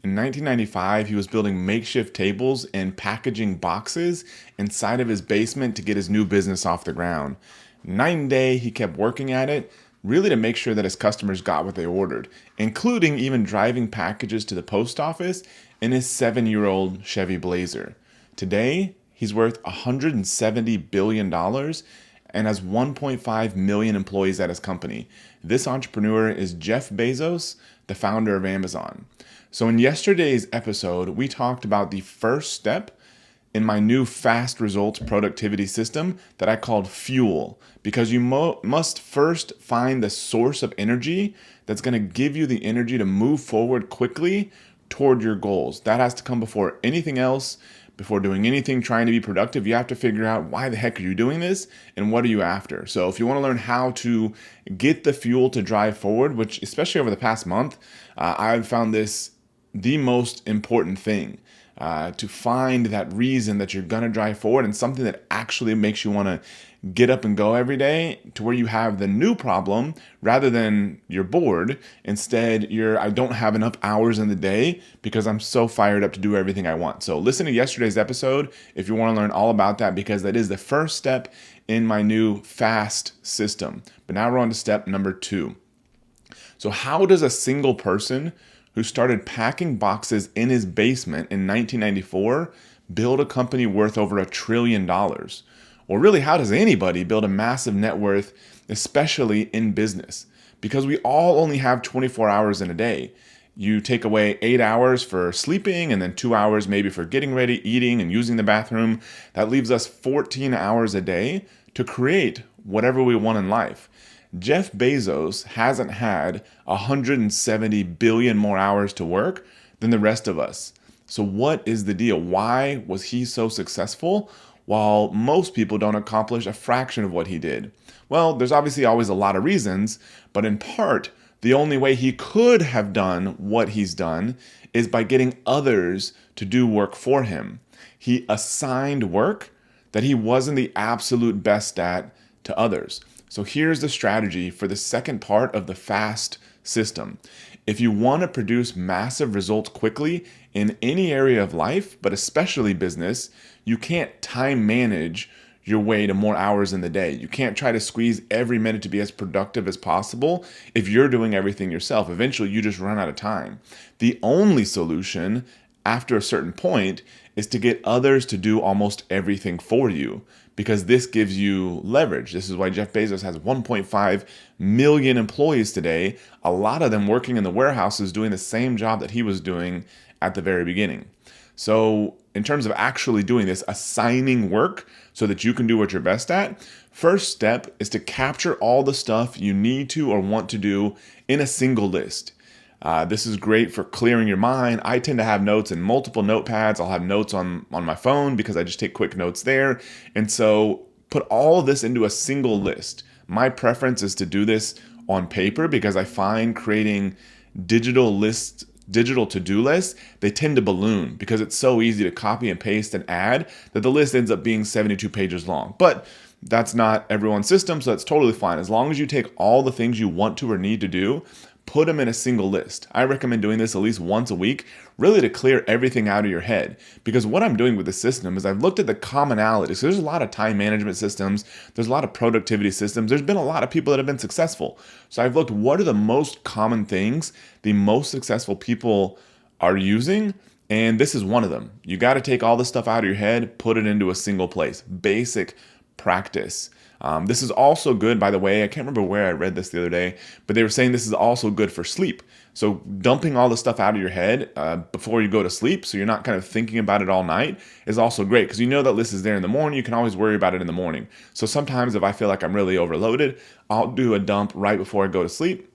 In 1995, he was building makeshift tables and packaging boxes inside of his basement to get his new business off the ground. Night and day, he kept working at it, really to make sure that his customers got what they ordered, including even driving packages to the post office in his 7-year-old Chevy Blazer. Today, he's worth $170 billion and has 1.5 million employees at his company. This entrepreneur is Jeff Bezos, the founder of Amazon. So in yesterday's episode, we talked about the first step in my new fast results productivity system that I called Fuel, because you must first find the source of energy that's going to give you the energy to move forward quickly toward your goals. That has to come before anything else. Before doing anything trying to be productive, you have to figure out why the heck are you doing this and what are you after. So if you want to learn how to get the fuel to drive forward, which especially over the past month, I've found this the most important thing, to find that reason that you're going to drive forward and something that actually makes you want to get up and go every day, to where you have the new problem rather than you're bored. Instead, I don't have enough hours in the day because I'm so fired up to do everything I want. So listen to yesterday's episode if you want to learn all about that, because that is the first step in my new fast system. But now we're on to step number 2. So how does a single person who started packing boxes in his basement in 1994 build a company worth over $1 trillion? Or really, how does anybody build a massive net worth, especially in business? Because we all only have 24 hours in a day. You take away 8 hours for sleeping and then 2 hours maybe for getting ready, eating, and using the bathroom. That leaves us 14 hours a day to create whatever we want in life. Jeff Bezos hasn't had 170 billion more hours to work than the rest of us. So what is the deal? Why was he so successful while most people don't accomplish a fraction of what he did? Well, there's obviously always a lot of reasons, but in part, the only way he could have done what he's done is by getting others to do work for him. He assigned work that he wasn't the absolute best at to others. So here's the strategy for the second part of the FAST system. If you want to produce massive results quickly in any area of life, but especially business, you can't time manage your way to more hours in the day. You can't try to squeeze every minute to be as productive as possible if you're doing everything yourself. Eventually, you just run out of time. The only solution after a certain point is to get others to do almost everything for you, because this gives you leverage. This is why Jeff Bezos has 1.5 million employees today, a lot of them working in the warehouses doing the same job that he was doing at the very beginning. So in terms of actually doing this, assigning work so that you can do what you're best at, first step is to capture all the stuff you need to or want to do in a single list. This is great for clearing your mind. I tend to have notes in multiple notepads. I'll have notes on my phone because I just take quick notes there. And so put all of this into a single list. My preference is to do this on paper because I find creating digital to-do lists, they tend to balloon because it's so easy to copy and paste and add that the list ends up being 72 pages long. But that's not everyone's system, so that's totally fine. As long as you take all the things you want to or need to do, put them in a single list. I recommend doing this at least once a week, really to clear everything out of your head. Because what I'm doing with the system is I've looked at the commonalities. So there's a lot of time management systems. There's a lot of productivity systems. There's been a lot of people that have been successful. So I've looked, what are the most common things the most successful people are using? And this is one of them. You got to take all the stuff out of your head, put it into a single place. Basic practice. This is also good, by the way. I can't remember where I read this the other day, but they were saying this is also good for sleep. So dumping all the stuff out of your head before you go to sleep, so you're not kind of thinking about it all night, is also great because you know that list is there in the morning. You can always worry about it in the morning. So sometimes if I feel like I'm really overloaded, I'll do a dump right before I go to sleep.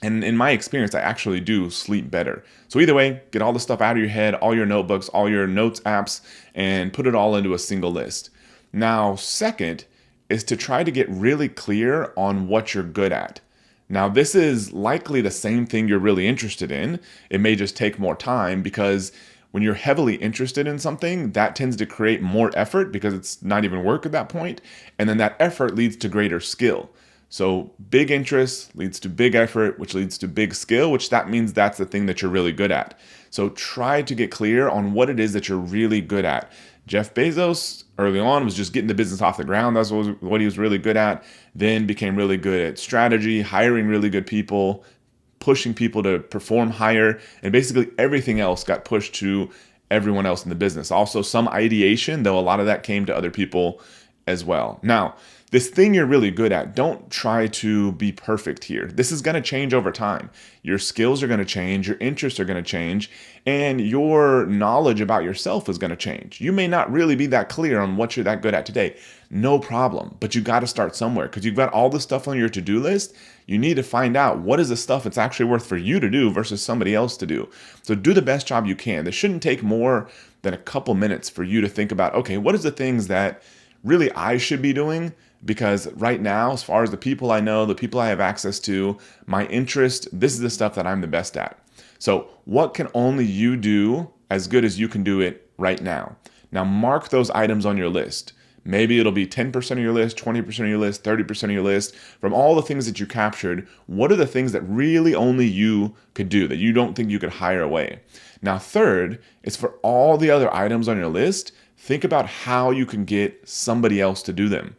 And in my experience, I actually do sleep better. So either way, get all the stuff out of your head, all your notebooks, all your notes apps, and put it all into a single list. Now, second is to try to get really clear on what you're good at. Now, this is likely the same thing you're really interested in. It may just take more time because when you're heavily interested in something, that tends to create more effort because it's not even work at that point. And then that effort leads to greater skill. So big interest leads to big effort, which leads to big skill, which that means that's the thing that you're really good at. So try to get clear on what it is that you're really good at. Jeff Bezos early on was just getting the business off the ground. That's what he was really good at. Then became really good at strategy, hiring really good people, pushing people to perform higher, and basically everything else got pushed to everyone else in the business. Also some ideation, though a lot of that came to other people as well. Now, this thing you're really good at, don't try to be perfect here. This is going to change over time. Your skills are going to change, your interests are going to change, and your knowledge about yourself is going to change. You may not really be that clear on what you're that good at today. No problem, but you got to start somewhere because you've got all the stuff on your to-do list. You need to find out what is the stuff it's actually worth for you to do versus somebody else to do. So do the best job you can. This shouldn't take more than a couple minutes for you to think about, okay, what is the things that really I should be doing? Because right now, as far as the people I know, the people I have access to, my interest, this is the stuff that I'm the best at. So what can only you do as good as you can do it right now? Now mark those items on your list. Maybe it'll be 10% of your list, 20% of your list, 30% of your list. From all the things that you captured, what are the things that really only you could do that you don't think you could hire away? Now, third is for all the other items on your list, think about how you can get somebody else to do them.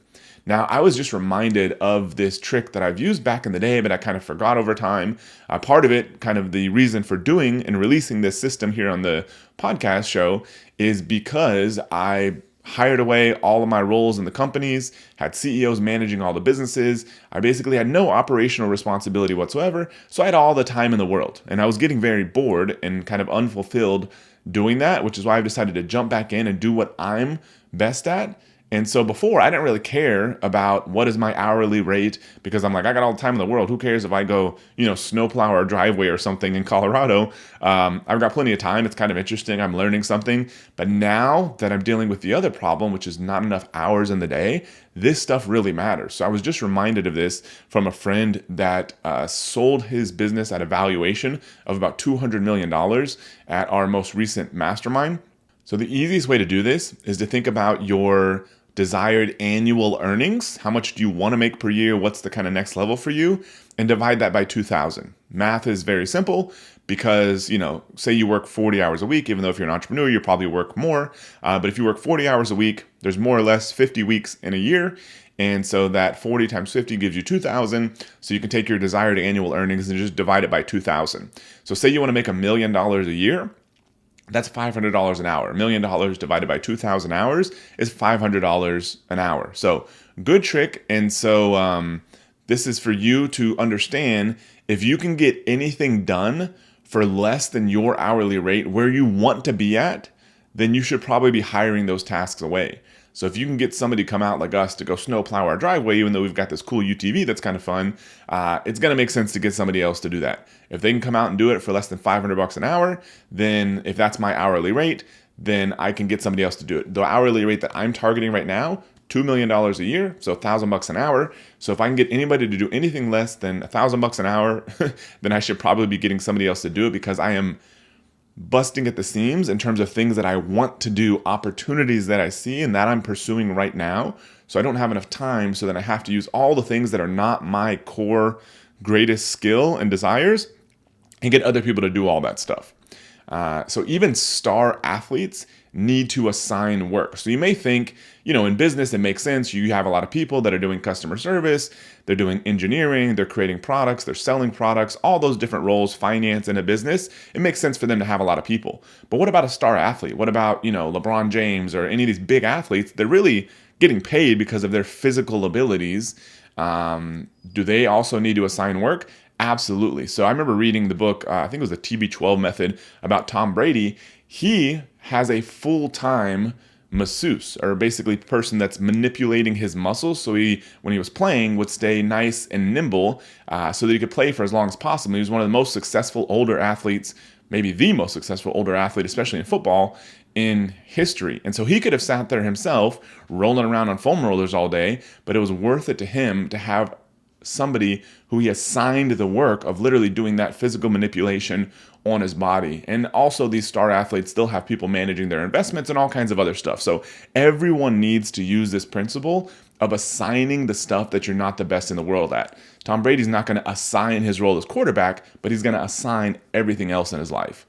Now, I was just reminded of this trick that I've used back in the day, but I kind of forgot over time. Part of it, kind of the reason for doing and releasing this system here on the podcast show is because I hired away all of my roles in the companies, had CEOs managing all the businesses. I basically had no operational responsibility whatsoever, so I had all the time in the world. And I was getting very bored and kind of unfulfilled doing that, which is why I've decided to jump back in and do what I'm best at. And so before, I didn't really care about what is my hourly rate because I'm like, I got all the time in the world. Who cares if I go, snowplow our driveway or something in Colorado? I've got plenty of time. It's kind of interesting. I'm learning something. But now that I'm dealing with the other problem, which is not enough hours in the day, this stuff really matters. So I was just reminded of this from a friend that sold his business at a valuation of about $200 million at our most recent mastermind. So the easiest way to do this is to think about your desired annual earnings. How much do you want to make per year? What's the kind of next level for you? And divide that by 2,000. Math is very simple because, say you work 40 hours a week, even though if you're an entrepreneur, you probably work more. But if you work 40 hours a week, there's more or less 50 weeks in a year. And so that 40 times 50 gives you 2,000. So you can take your desired annual earnings and just divide it by 2,000. So say you want to make $1 million a year. That's $500 an hour. $1 million divided by 2,000 hours is $500 an hour. So good trick. And so this is for you to understand if you can get anything done for less than your hourly rate where you want to be at, then you should probably be hiring those tasks away. So if you can get somebody to come out like us to go snowplow our driveway, even though we've got this cool UTV that's kind of fun, it's going to make sense to get somebody else to do that. If they can come out and do it for less than $500 an hour, then if that's my hourly rate, then I can get somebody else to do it. The hourly rate that I'm targeting right now, $2 million a year, so $1,000 an hour. So if I can get anybody to do anything less than $1,000 an hour, then I should probably be getting somebody else to do it because I am busting at the seams in terms of things that I want to do, opportunities that I see and that I'm pursuing right now. So I don't have enough time, so then I have to use all the things that are not my core greatest skill and desires and get other people to do all that stuff. So even star athletes need to assign work. So you may think, in business, it makes sense. You have a lot of people that are doing customer service, they're doing engineering, they're creating products, they're selling products, all those different roles, finance in a business. It makes sense for them to have a lot of people. But what about a star athlete? What about, LeBron James or any of these big athletes? They're really getting paid because of their physical abilities. Do they also need to assign work? Absolutely. So I remember reading the book, I think it was the TB12 method about Tom Brady. He has a full-time masseuse, or basically person that's manipulating his muscles. So he, when he was playing, would stay nice and nimble so that he could play for as long as possible. He was one of the most successful older athletes, maybe the most successful older athlete, especially in football, in history. And so he could have sat there himself rolling around on foam rollers all day, but it was worth it to him to have somebody who he assigned the work of literally doing that physical manipulation on his body. And also these star athletes still have people managing their investments and all kinds of other stuff. So everyone needs to use this principle of assigning the stuff that you're not the best in the world at. Tom Brady's not going to assign his role as quarterback, but he's going to assign everything else in his life.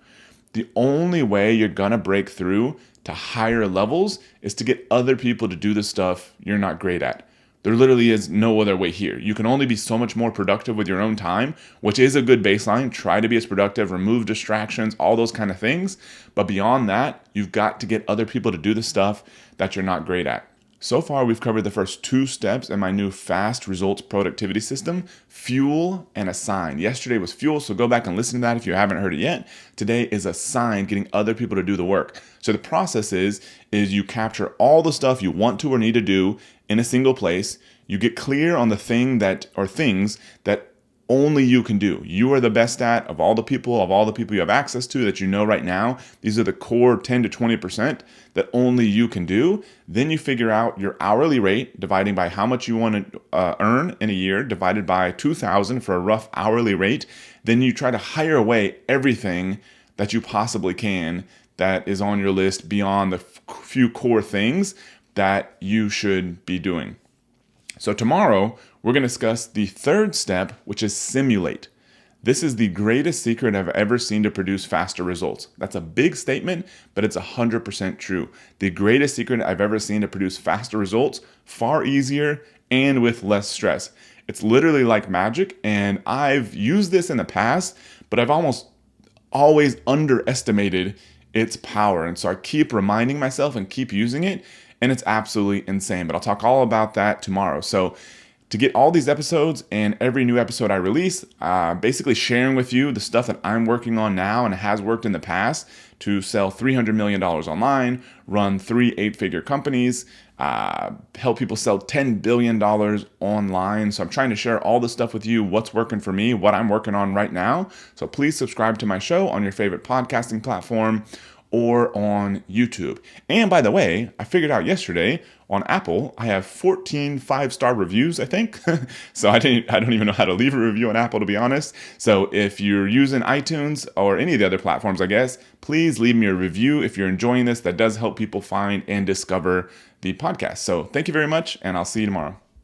The only way you're going to break through to higher levels is to get other people to do the stuff you're not great at. There literally is no other way here. You can only be so much more productive with your own time, which is a good baseline. Try to be as productive, remove distractions, all those kind of things. But beyond that, you've got to get other people to do the stuff that you're not great at. So far, we've covered the first 2 steps in my new fast results productivity system, fuel and assign. Yesterday was fuel, so go back and listen to that if you haven't heard it yet. Today is assign, getting other people to do the work. So the process is you capture all the stuff you want to or need to do in a single place. You get clear on the things that only you can do. You are the best at of all the people you have access to that you know right now. These are the core 10 to 20% that only you can do. Then you figure out your hourly rate, dividing by how much you want to earn in a year, divided by 2,000 for a rough hourly rate. Then you try to hire away everything that you possibly can that is on your list beyond the few core things that you should be doing. So tomorrow, we're going to discuss the 3rd step, which is simulate. This is the greatest secret I've ever seen to produce faster results. That's a big statement, but it's 100% true. The greatest secret I've ever seen to produce faster results, far easier and with less stress. It's literally like magic, and I've used this in the past, but I've almost always underestimated its power. And so I keep reminding myself and keep using it, and it's absolutely insane. But I'll talk all about that tomorrow. So to get all these episodes and every new episode I release, basically sharing with you the stuff that I'm working on now and has worked in the past to sell $300 million online, run 3 8-figure companies, help people sell $10 billion online. So I'm trying to share all this stuff with you, what's working for me, what I'm working on right now. So please subscribe to my show on your favorite podcasting platform or on YouTube. And by the way, I figured out yesterday on Apple, I have 14 5-star reviews, I think. So I don't even know how to leave a review on Apple, to be honest. So if you're using iTunes or any of the other platforms, I guess, please leave me a review if you're enjoying this. That does help people find and discover the podcast. So thank you very much, and I'll see you tomorrow.